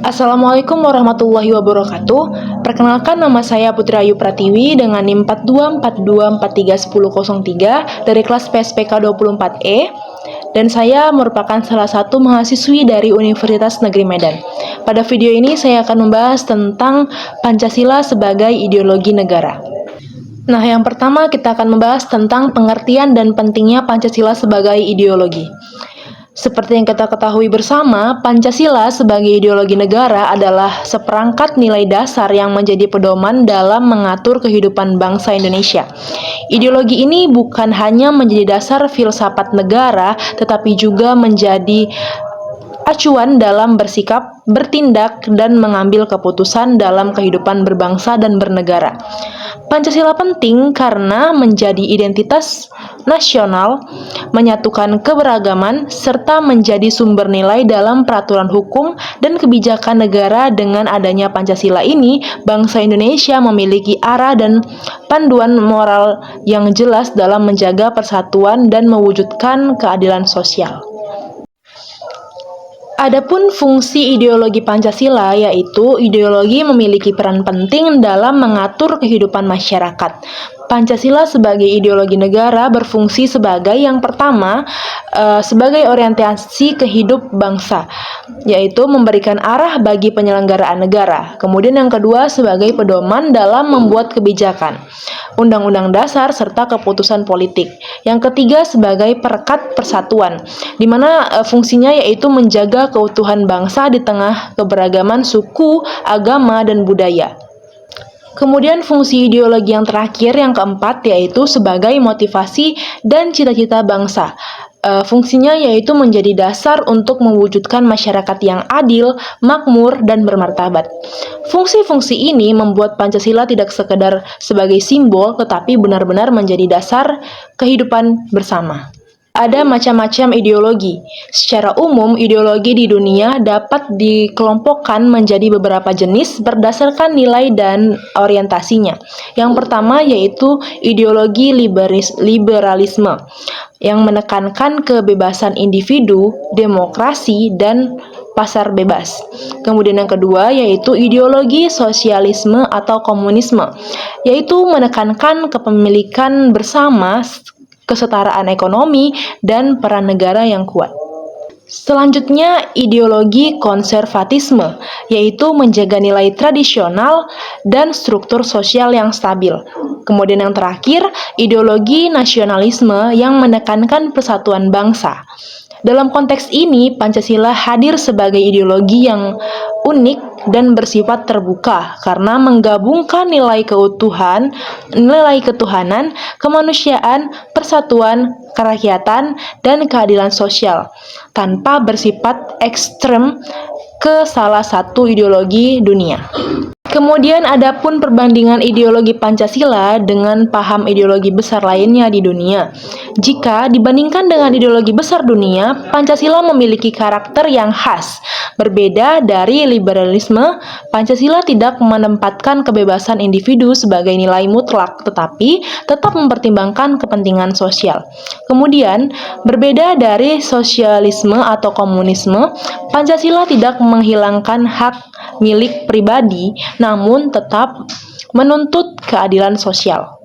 Assalamualaikum warahmatullahi wabarakatuh. Perkenalkan, nama saya Putri Ayu Pratiwi dengan NIM 4242431003 dari kelas PSPK 24E, dan saya merupakan salah satu mahasiswi dari Universitas Negeri Medan. Pada video ini saya akan membahas tentang Pancasila sebagai ideologi negara. Nah, yang pertama kita akan membahas tentang pengertian dan pentingnya Pancasila sebagai ideologi. Seperti yang kita ketahui bersama, Pancasila sebagai ideologi negara adalah seperangkat nilai dasar yang menjadi pedoman dalam mengatur kehidupan bangsa Indonesia. Ideologi ini bukan hanya menjadi dasar filsafat negara, tetapi juga menjadi acuan dalam bersikap, bertindak, dan mengambil keputusan dalam kehidupan berbangsa dan bernegara. Pancasila penting karena menjadi identitas nasional, menyatukan keberagaman, serta menjadi sumber nilai dalam peraturan hukum dan kebijakan negara. Dengan adanya Pancasila ini, bangsa Indonesia memiliki arah dan panduan moral yang jelas dalam menjaga persatuan dan mewujudkan keadilan sosial. Adapun fungsi ideologi Pancasila, yaitu ideologi memiliki peran penting dalam mengatur kehidupan masyarakat. Pancasila sebagai ideologi negara berfungsi sebagai yang pertama, sebagai orientasi ke hidup bangsa, yaitu memberikan arah bagi penyelenggaraan negara. Kemudian yang kedua, sebagai pedoman dalam membuat kebijakan, undang-undang dasar, serta keputusan politik. Yang ketiga, sebagai perekat persatuan, di mana fungsinya yaitu menjaga keutuhan bangsa di tengah keberagaman suku, agama, dan budaya. Kemudian fungsi ideologi yang terakhir, yang keempat, yaitu sebagai motivasi dan cita-cita bangsa. Fungsinya yaitu menjadi dasar untuk mewujudkan masyarakat yang adil, makmur, dan bermartabat. Fungsi-fungsi ini membuat Pancasila tidak sekedar sebagai simbol, tetapi benar-benar menjadi dasar kehidupan bersama. Ada macam-macam ideologi. Secara umum, ideologi di dunia dapat dikelompokkan menjadi beberapa jenis berdasarkan nilai dan orientasinya. Yang pertama yaitu ideologi liberalisme, yang menekankan kebebasan individu, demokrasi, dan pasar bebas. Kemudian yang kedua yaitu ideologi sosialisme atau komunisme, yaitu menekankan kepemilikan bersama, kesetaraan ekonomi, dan peran negara yang kuat. Selanjutnya, ideologi konservatisme, yaitu menjaga nilai tradisional dan struktur sosial yang stabil. Kemudian yang terakhir, ideologi nasionalisme yang menekankan persatuan bangsa. Dalam konteks ini, Pancasila hadir sebagai ideologi yang unik dan bersifat terbuka karena menggabungkan nilai ketuhanan, kemanusiaan, persatuan, kerakyatan, dan keadilan sosial tanpa bersifat ekstrem ke salah satu ideologi dunia. Kemudian adapun perbandingan ideologi Pancasila dengan paham ideologi besar lainnya di dunia. Jika dibandingkan dengan ideologi besar dunia, Pancasila memiliki karakter yang khas. Berbeda dari liberalisme, Pancasila tidak menempatkan kebebasan individu sebagai nilai mutlak, tetapi tetap mempertimbangkan kepentingan sosial. Kemudian, berbeda dari sosialisme atau komunisme, Pancasila tidak menghilangkan hak milik pribadi, namun tetap menuntut keadilan sosial.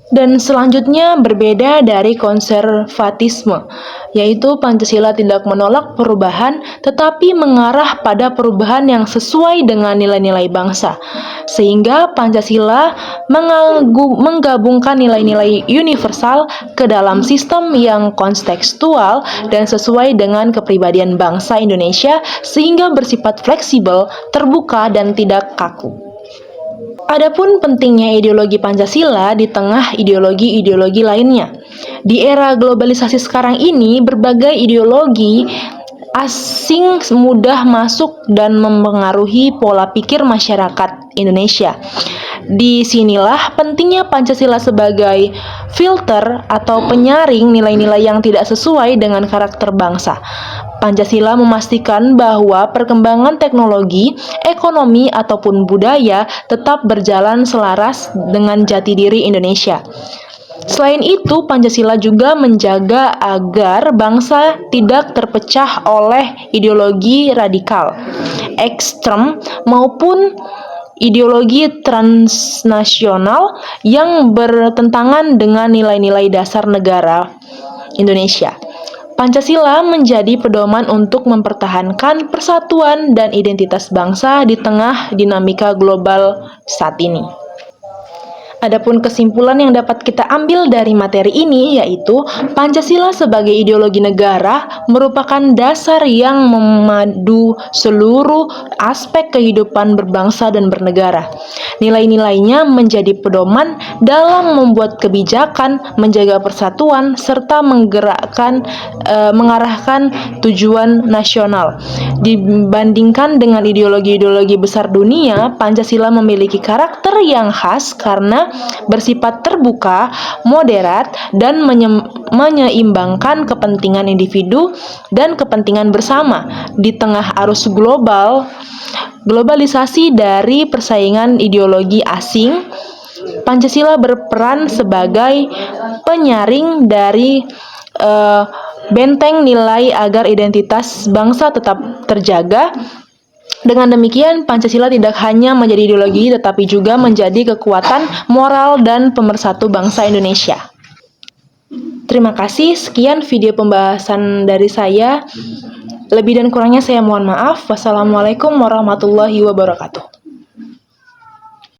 Dan selanjutnya berbeda dari konservatisme, yaitu Pancasila tidak menolak perubahan, tetapi mengarah pada perubahan yang sesuai dengan nilai-nilai bangsa. Sehingga Pancasila menggabungkan nilai-nilai universal ke dalam sistem yang kontekstual dan sesuai dengan kepribadian bangsa Indonesia, sehingga bersifat fleksibel, terbuka, dan tidak kaku. Adapun pentingnya ideologi Pancasila di tengah ideologi-ideologi lainnya. Di era globalisasi sekarang ini, berbagai ideologi asing mudah masuk dan mempengaruhi pola pikir masyarakat Indonesia. Disinilah pentingnya Pancasila sebagai filter atau penyaring nilai-nilai yang tidak sesuai dengan karakter bangsa. Pancasila memastikan bahwa perkembangan teknologi, ekonomi, ataupun budaya tetap berjalan selaras dengan jati diri Indonesia. Selain itu, Pancasila juga menjaga agar bangsa tidak terpecah oleh ideologi radikal. ekstrem maupun ideologi transnasional yang bertentangan dengan nilai-nilai dasar negara Indonesia. Pancasila menjadi pedoman untuk mempertahankan persatuan dan identitas bangsa di tengah dinamika global saat ini. Adapun kesimpulan yang dapat kita ambil dari materi ini yaitu Pancasila sebagai ideologi negara merupakan dasar yang memadu seluruh aspek kehidupan berbangsa dan bernegara. Nilai-nilainya menjadi pedoman dalam membuat kebijakan, menjaga persatuan, serta mengarahkan tujuan nasional. Dibandingkan dengan ideologi-ideologi besar dunia, Pancasila memiliki karakter yang khas karena bersifat terbuka, moderat, dan menyeimbangkan kepentingan individu dan kepentingan bersama di tengah arus globalisasi dari persaingan ideologi asing. Pancasila berperan sebagai penyaring dari benteng nilai agar identitas bangsa tetap terjaga. Dengan demikian, Pancasila tidak hanya menjadi ideologi, tetapi juga menjadi kekuatan moral dan pemersatu bangsa Indonesia. Terima kasih, sekian video pembahasan dari saya. Lebih dan kurangnya saya mohon maaf. Wassalamualaikum warahmatullahi wabarakatuh.